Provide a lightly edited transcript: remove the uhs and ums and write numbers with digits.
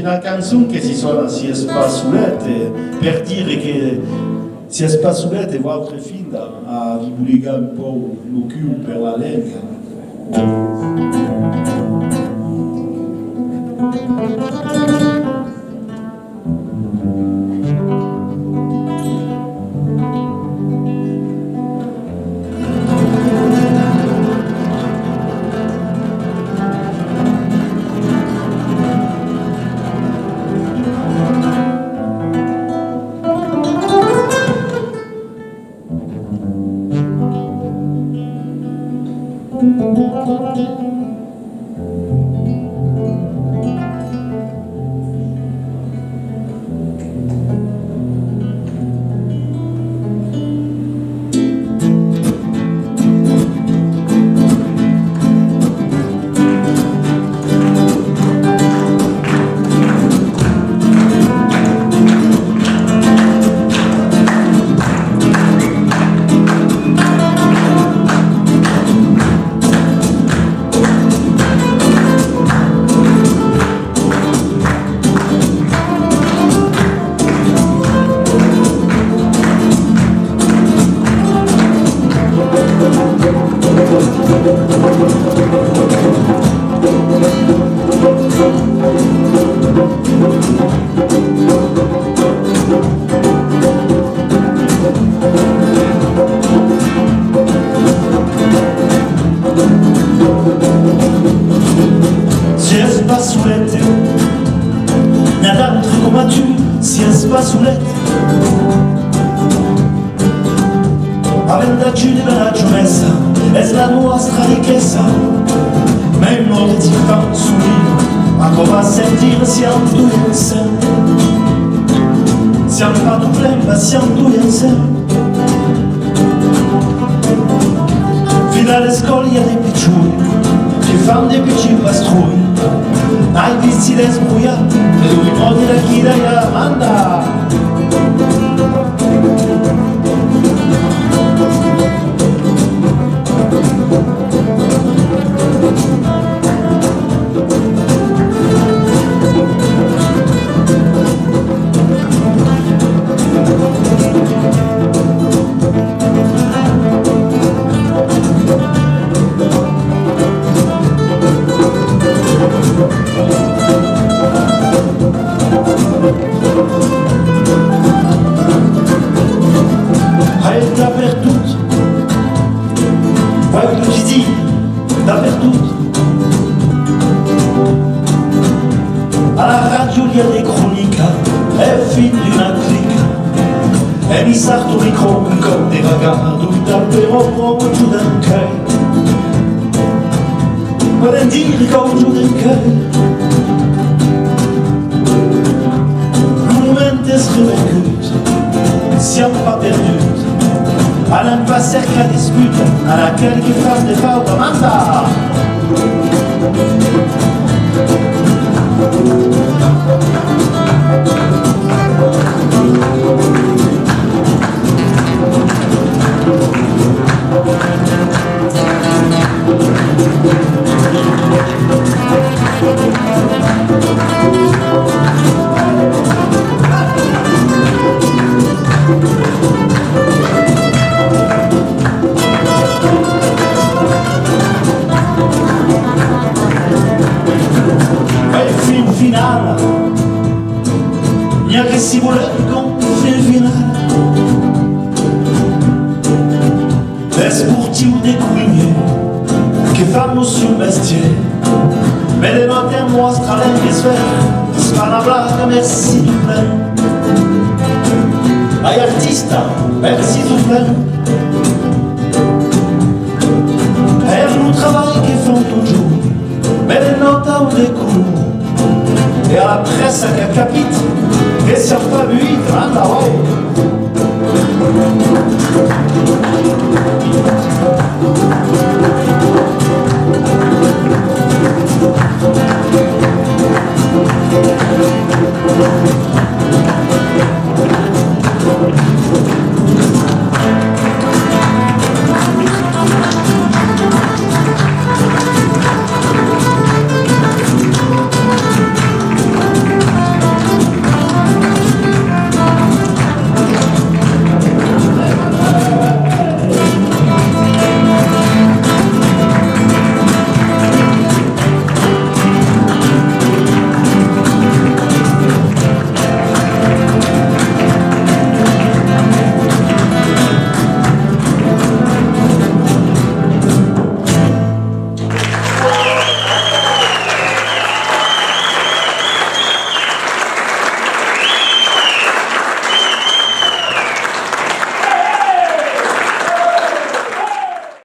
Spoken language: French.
una canzone che si suona sia spazzolette per dire che sia spazzolette va altre fin a ribuligare un po' lo cul per la lengua. Spazzolette, n'adaltro come tu sia spazzolette, avendo della giovessa è la nostra ricchezza, même non ti fa sourire, ma come a sentire siamo due insieme, siamo pas du plein, ma siamo due insieme. Fino alle scuole hi ha dei piccioni che fanno dei piccini pastroni. Hai visti le sbuiate, e lui modi la chida e la manda. Alla radio il y a des chroniques, è fin di una clique, e mi sarto micro comme des regards, d'où t'appellerò giù d'un cœur. Volen dire qu'au giù d'un cœur, le moment est revécut, siamo pas perdus, à l'impasse cerca dispute, à laquelle qui fasse des fois domanda. Finale, mia che si vuole con il finale. Les sportifs des cuisiniers che fanno sul mestiere, mais les matins mostrano che si fa una blaga, merci du plein. Ai artista, merci du plein. Per le travail qu'ils font toujours, mais les notes au décours. Et à la presse che capite che si affabuite, anda vai.